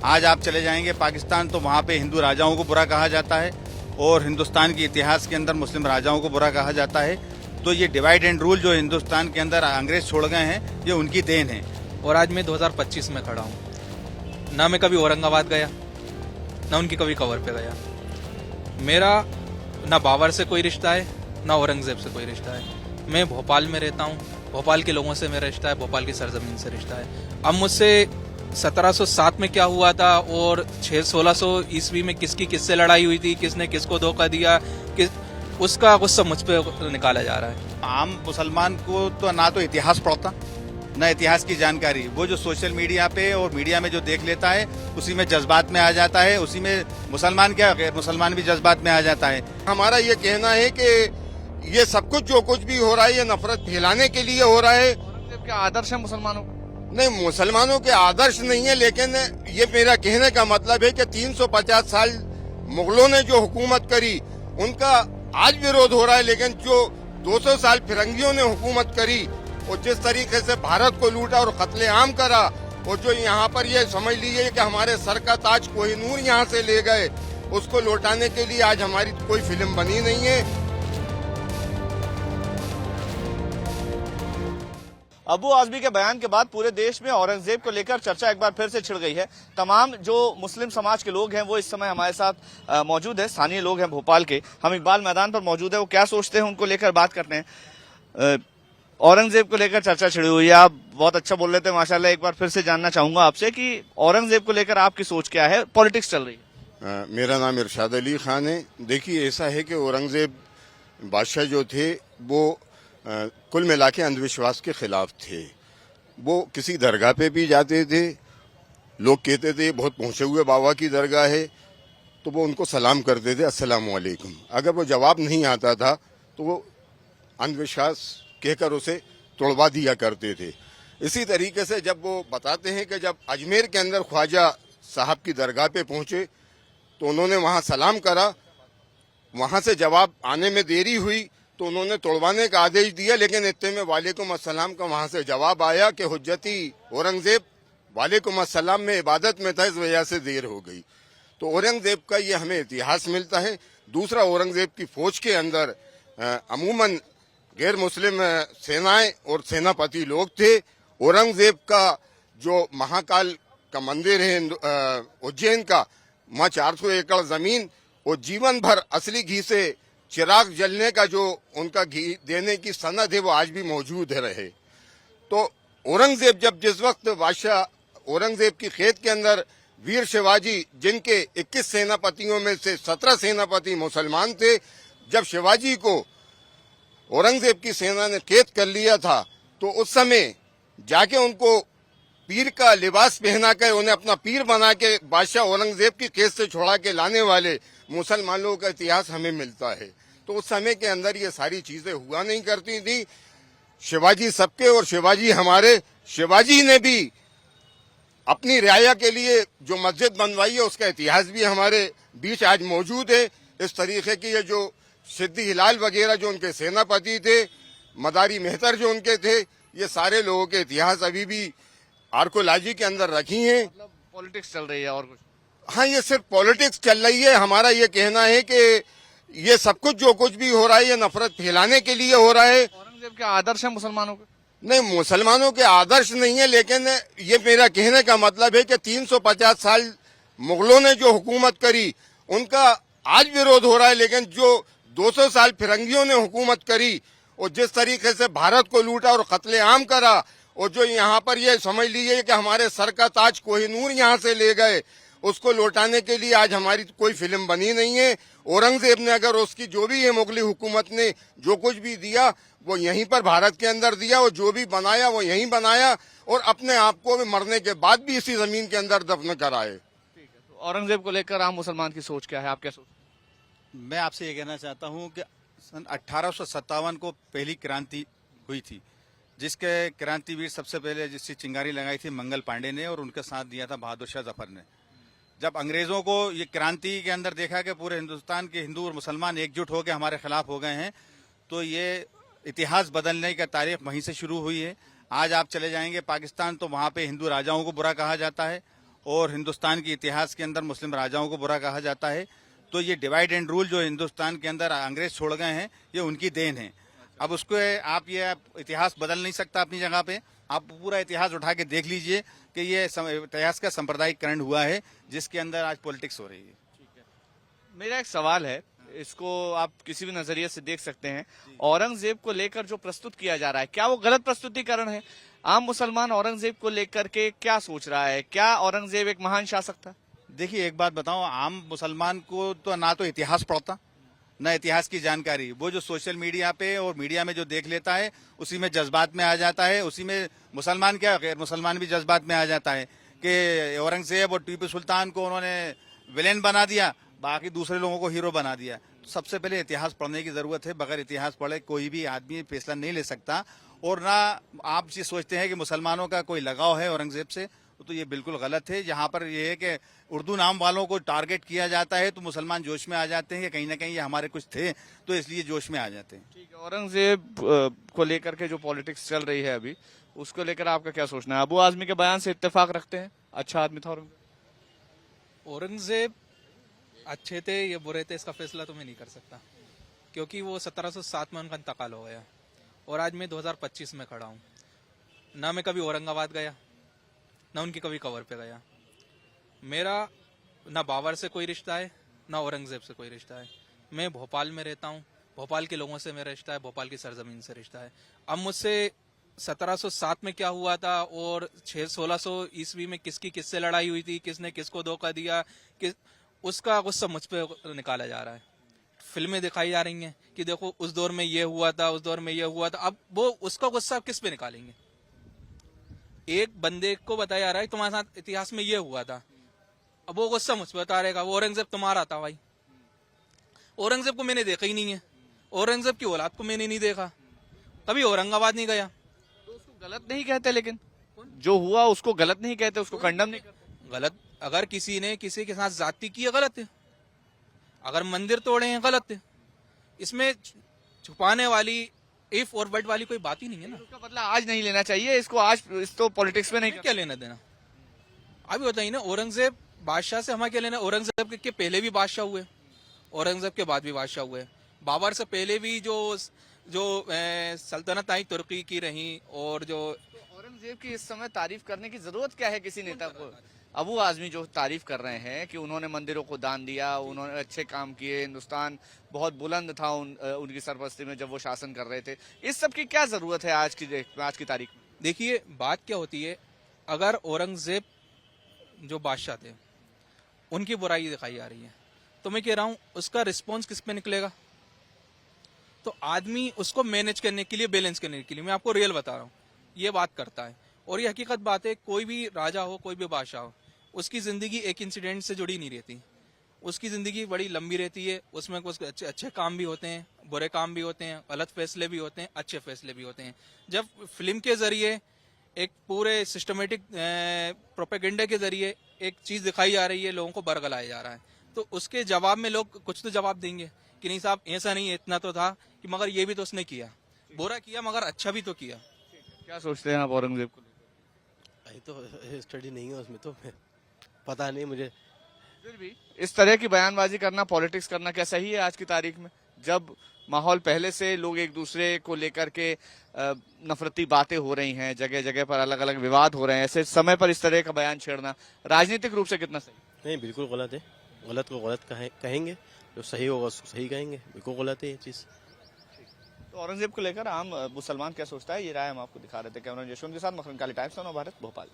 आज आप चले जाएंगे पाकिस्तान तो वहाँ पे हिंदू राजाओं को बुरा कहा जाता है और हिंदुस्तान के इतिहास के अंदर मुस्लिम राजाओं को बुरा कहा जाता है। तो ये डिवाइड एंड रूल जो हिंदुस्तान के अंदर अंग्रेज छोड़ गए हैं, ये उनकी देन है। और आज मैं 2025 में खड़ा हूँ, ना मैं कभी औरंगाबाद गया, ना उनकी कभी कवर पे गया। मेरा ना बाबर से कोई रिश्ता है, ना औरंगजेब से कोई रिश्ता है। मैं भोपाल में रहता हूँ, भोपाल के लोगों से मेरा रिश्ता है, भोपाल की सरजमीन से रिश्ता है। अब मुझसे 1707 में क्या हुआ था और 1600 ईस्वी में किसकी किससे लड़ाई हुई थी, किसने किसको धोखा दिया, उसका गुस्सा मुझ पे निकाला जा रहा है। आम मुसलमान को तो ना तो इतिहास पढ़ता, न इतिहास की जानकारी। वो जो सोशल मीडिया पे और मीडिया में जो देख लेता है उसी में जज्बात में आ जाता है, उसी में मुसलमान क्या गैर मुसलमान भी जज्बात में आ जाता है। हमारा ये कहना है कि ये सब कुछ जो कुछ भी हो रहा है ये नफरत फैलाने के लिए हो रहा है। औरंगजेब के आदर्श है मुसलमानों को? नहीं, मुसलमानों के आदर्श नहीं है, लेकिन ये मेरा कहने का मतलब है कि 350 साल मुगलों ने जो हुकूमत करी उनका आज विरोध हो रहा है, लेकिन जो 200 साल फिरंगियों ने हुकूमत करी और जिस तरीके से भारत को लूटा और कत्लेआम करा, और जो यहाँ पर ये समझ लीजिए कि हमारे सर का ताज कोहिनूर यहाँ से ले गए, उसको लौटाने के लिए आज हमारी कोई फिल्म बनी नहीं है। अबू आजमी के बयान के बाद पूरे देश में औरंगजेब को लेकर चर्चा एक बार फिर से छिड़ गई है। तमाम जो मुस्लिम समाज के लोग हैं वो इस समय हमारे साथ मौजूद है, स्थानीय लोग हैं भोपाल के। हम इकबाल मैदान पर मौजूद है, वो क्या सोचते हैं उनको लेकर बात करते हैं। औरंगजेब को लेकर चर्चा छिड़ी हुई है, आप बहुत अच्छा बोल रहे थे माशाल्लाह। एक बार फिर से जानना चाहूंगा आपसे कि औरंगजेब को लेकर आपकी सोच क्या है, पॉलिटिक्स चल रही है। मेरा नाम इरशाद अली खान है। देखिए, ऐसा है कि औरंगजेब बादशाह जो थे वो कुल मिला के अंधविश्वास के खिलाफ थे। वो किसी दरगाह पे भी जाते थे, लोग कहते थे बहुत पहुंचे हुए बाबा की दरगाह है, तो वो उनको सलाम करते थे, अस्सलाम वालेकुम। अगर वो जवाब नहीं आता था तो वो अंधविश्वास कहकर उसे तोड़वा दिया करते थे। इसी तरीके से जब वो बताते हैं कि जब अजमेर के अंदर ख्वाजा साहब की दरगाह पे पहुंचे तो उन्होंने वहां सलाम करा, वहां से जवाब आने में देरी हुई तो उन्होंने तोड़वाने का आदेश दिया, लेकिन इतने में वालेकुम अस्सलाम का वहां से जवाब आया कि हुज्जती औरंगजेब वालेकुम अस्सलाम में इबादत में था, इस वजह से देर हो गई। तो औरंगजेब का ये हमें इतिहास मिलता है। दूसरा, औरंगजेब की फौज के अंदर अमूमन गैर मुस्लिम सेनाएं और सेनापति लोग थे। औरंगजेब का जो महाकाल का मंदिर है उज्जैन का, वहाँ 400 एकड़ जमीन और जीवन भर असली घी से चिराग जलने का जो उनका घी देने की सनद है वो आज भी मौजूद है रहे। तो औरंगजेब जब जिस वक्त बादशाह औरंगजेब की कैद के अंदर वीर शिवाजी, जिनके 21 सेनापतियों में से 17 सेनापति मुसलमान थे, जब शिवाजी को औरंगजेब की सेना ने कैद कर लिया था तो उस समय जाके उनको पीर का लिबास पहना कर उन्हें अपना पीर बना के बादशाह औरंगजेब की कैद से छुड़ा के लाने वाले मुसलमानों का इतिहास हमें मिलता है। तो उस समय के अंदर ये सारी चीजें हुआ नहीं करती थी। शिवाजी सबके और शिवाजी हमारे। शिवाजी ने भी अपनी रियाया के लिए जो मस्जिद बनवाई है उसका इतिहास भी हमारे बीच आज मौजूद है। इस तरीके की ये जो सिद्दी हिलाल वगैरह जो उनके सेनापति थे, मदारी मेहतर जो उनके थे, ये सारे लोगों के इतिहास अभी भी आर्कोलॉजी के अंदर रखी हैं। मतलब पॉलिटिक्स चल रही है और कुछ? हाँ, ये सिर्फ पॉलिटिक्स चल रही है। हमारा ये कहना है कि ये सब कुछ जो कुछ भी हो रहा है ये नफरत फैलाने के लिए हो रहा है। औरंगजेब के आदर्श है मुसलमानों को? नहीं, मुसलमानों के आदर्श नहीं है, लेकिन ये मेरा कहने का मतलब है कि 350 साल मुगलों ने जो हुकूमत करी उनका आज विरोध हो रहा है, लेकिन जो 200 साल फिरंगियों ने हुकूमत करी और जिस तरीके से भारत को लूटा और कत्लेआम करा, और जो यहाँ पर ये समझ लीजिए कि हमारे सर का ताज कोहिनूर यहाँ से ले गए, उसको लौटाने के लिए आज हमारी कोई फिल्म बनी नहीं है। औरंगजेब ने अगर उसकी जो भी है मुगली हुकूमत ने जो कुछ भी दिया वो यहीं पर भारत के अंदर दिया, और जो भी बनाया वो यहीं बनाया, और अपने आप को मरने के बाद भी इसी जमीन के अंदर दफन कराए। ठीक है, तो औरंगजेब को लेकर आम मुसलमान की सोच क्या है, आप क्या सोचते हैं? मैं आपसे ये कहना चाहता हूँ कि सन 1857 को पहली क्रांति हुई थी, जिसके क्रांतिवीर सबसे पहले जिसकी चिंगारी लगाई थी मंगल पांडे ने, और उनका साथ दिया था बहादुर शाह जफर ने। जब अंग्रेजों को ये क्रांति के अंदर देखा कि पूरे हिंदुस्तान के हिंदू और मुसलमान एकजुट होकर हमारे खिलाफ हो गए हैं, तो ये इतिहास बदलने का तारीख वहीं से शुरू हुई है। आज आप चले जाएंगे पाकिस्तान तो वहाँ पे हिंदू राजाओं को बुरा कहा जाता है और हिंदुस्तान के इतिहास के अंदर मुस्लिम राजाओं को बुरा कहा जाता है। तो ये डिवाइड एंड रूल जो हिंदुस्तान के अंदर अंग्रेज छोड़ गए हैं, ये उनकी देन है। अब उसको आप इतिहास बदल नहीं सकता अपनी जगह पे। आप पूरा इतिहास उठा के देख लीजिए कि ये इतिहास का सांप्रदायिकरण हुआ है, जिसके अंदर आज पॉलिटिक्स हो रही है। मेरा एक सवाल है, इसको आप किसी भी नजरिए से देख सकते हैं। औरंगजेब को लेकर जो प्रस्तुत किया जा रहा है, क्या वो गलत प्रस्तुतिकरण है? आम मुसलमान औरंगजेब को लेकर के क्या सोच रहा है? क्या औरंगजेब एक महान शासक था? देखिए, एक बात बताओ, आम मुसलमान को तो ना तो इतिहास पढ़ता, न इतिहास की जानकारी। वो जो सोशल मीडिया पे और मीडिया में जो देख लेता है, उसी में जज्बात में आ जाता है। उसी में मुसलमान क्या, गैर मुसलमान भी जज्बात में आ जाता है कि औरंगजेब और टीपू सुल्तान को उन्होंने विलेन बना दिया, बाकी दूसरे लोगों को हीरो बना दिया। तो सबसे पहले इतिहास पढ़ने की जरूरत है। बगैर इतिहास पढ़े कोई भी आदमी फैसला नहीं ले सकता। और ना आप ये सोचते हैं कि मुसलमानों का कोई लगाव है औरंगजेब से, तो ये बिल्कुल गलत है। जहां पर ये है कि उर्दू नाम वालों को टारगेट किया जाता है, तो मुसलमान जोश में आ जाते हैं कि कहीं ना कहीं ये हमारे कुछ थे, तो इसलिए जोश में आ जाते हैं। ठीक है, औरंगजेब को लेकर के जो पॉलिटिक्स चल रही है अभी, उसको लेकर आपका क्या सोचना है? अबू आजमी के बयान से इत्तेफाक रखते हैं, अच्छा आदमी था औरंगजेब? औरंगजेब अच्छे थे या बुरे थे, इसका फैसला तो मैं नहीं कर सकता, क्योंकि वो 1707 में उनका इंतकाल हो गया और आज मैं 2025 में खड़ा हूँ। ना मैं कभी औरंगाबाद गया, ना उनकी कभी कवर पे गया। मेरा ना बाबर से कोई रिश्ता है, ना औरंगजेब से कोई रिश्ता है। मैं भोपाल में रहता हूँ, भोपाल के लोगों से मेरा रिश्ता है, भोपाल की सरजमीन से रिश्ता है। अब मुझसे 1707 में क्या हुआ था और 1600 ईस्वी में किसकी किससे लड़ाई हुई थी, किसने किसको धोखा दिया, उसका गुस्सा मुझ पर निकाला जा रहा है। फिल्में दिखाई जा रही हैं कि देखो उस दौर में ये हुआ था, उस दौर में ये हुआ था। अब वो उसका गुस्सा किस पे निकालेंगे? एक बंदे को बताया जा रहा है तुम्हारे साथ इतिहास में ये हुआ था, अब वो गुस्सा मुझ पर बता रहेगा वो औरंगजेब तुम्हारा था। भाई, औरंगजेब को मैंने देखा ही नहीं है, औरंगजेब की औलाद को मैंने नहीं देखा, कभी औरंगाबाद नहीं गया। तो उसको गलत नहीं कहते, लेकिन जो हुआ उसको गलत नहीं कहते, उसको कंडम नहीं करते? गलत, अगर किसी ने किसी के साथ जाति की है गलत है, अगर मंदिर तोड़े हैं गलत है। इसमें छुपाने वाली इफ और बट वाली कोई बात ही नहीं है ना। उसका बदला आज नहीं लेना चाहिए, इसको आज इस तो पॉलिटिक्स में नहीं क्या लेना देना? अभी बताइए ना, औरंगजेब बादशाह से हमारा क्या लेना? औरंगजेब के पहले भी बादशाह हुए, औरंगजेब के बाद भी बादशाह हुए, बाबर से पहले भी जो सल्तनत आई तुर्की की रही। और जो औरंगजेब की इस समय तारीफ करने की जरूरत क्या है किसी नेता को? अबू आजमी जो तारीफ कर रहे हैं कि उन्होंने मंदिरों को दान दिया, उन्होंने अच्छे काम किए, हिंदुस्तान बहुत बुलंद था उनकी सरपरस्ती में जब वो शासन कर रहे थे, इस सब की क्या जरूरत है आज की तारीख में? देखिए, बात क्या होती है, अगर औरंगजेब जो बादशाह थे उनकी बुराई दिखाई जा रही है, तो मैं कह रहा हूं उसका रिस्पॉन्स किस पे निकलेगा? तो आदमी उसको मैनेज करने के लिए, बैलेंस करने के लिए, मैं आपको रियल बता रहा हूँ, ये बात करता है। और ये हकीकत बात है, कोई भी राजा हो, कोई भी बादशाह हो, उसकी जिंदगी एक इंसिडेंट से जुड़ी नहीं रहती। उसकी जिंदगी बड़ी लंबी रहती है, उसमें कुछ अच्छे काम भी होते हैं, बुरे काम भी होते हैं, गलत फैसले भी होते हैं, अच्छे फैसले भी होते हैं। जब फिल्म के जरिए, एक पूरे सिस्टमेटिक प्रोपेगेंडा के जरिए एक चीज दिखाई जा रही है, लोगों को बरगलाया जा रहा है, तो उसके जवाब में लोग कुछ तो जवाब देंगे कि नहीं साहब ऐसा नहीं है, इतना तो था कि मगर ये भी तो उसने किया, बुरा किया मगर अच्छा भी तो किया। क्या सोचते हैं आप औरंगजेब को? तो स्टडी नहीं है उसमें, तो पता नहीं मुझे। फिर भी इस तरह की बयानबाजी करना, पॉलिटिक्स करना क्या सही है आज की तारीख में, जब माहौल पहले से लोग एक दूसरे को लेकर के नफरती बातें हो रही हैं, जगह जगह पर अलग अलग विवाद हो रहे हैं, ऐसे समय पर इस तरह का बयान छेड़ना राजनीतिक रूप से कितना सही? नहीं, बिल्कुल गलत है। गलत को गलत कहेंगे, जो सही होगा उसको सही कहेंगे। बिल्कुल गलत है ये चीज़। तो औरंगजेब को लेकर आम मुसलमान क्या सोचता है, ये राय हम आपको दिखा रहे थे। कैमरा यशवंत के साथ मखरन काली टाइम्स, भारत, भोपाल।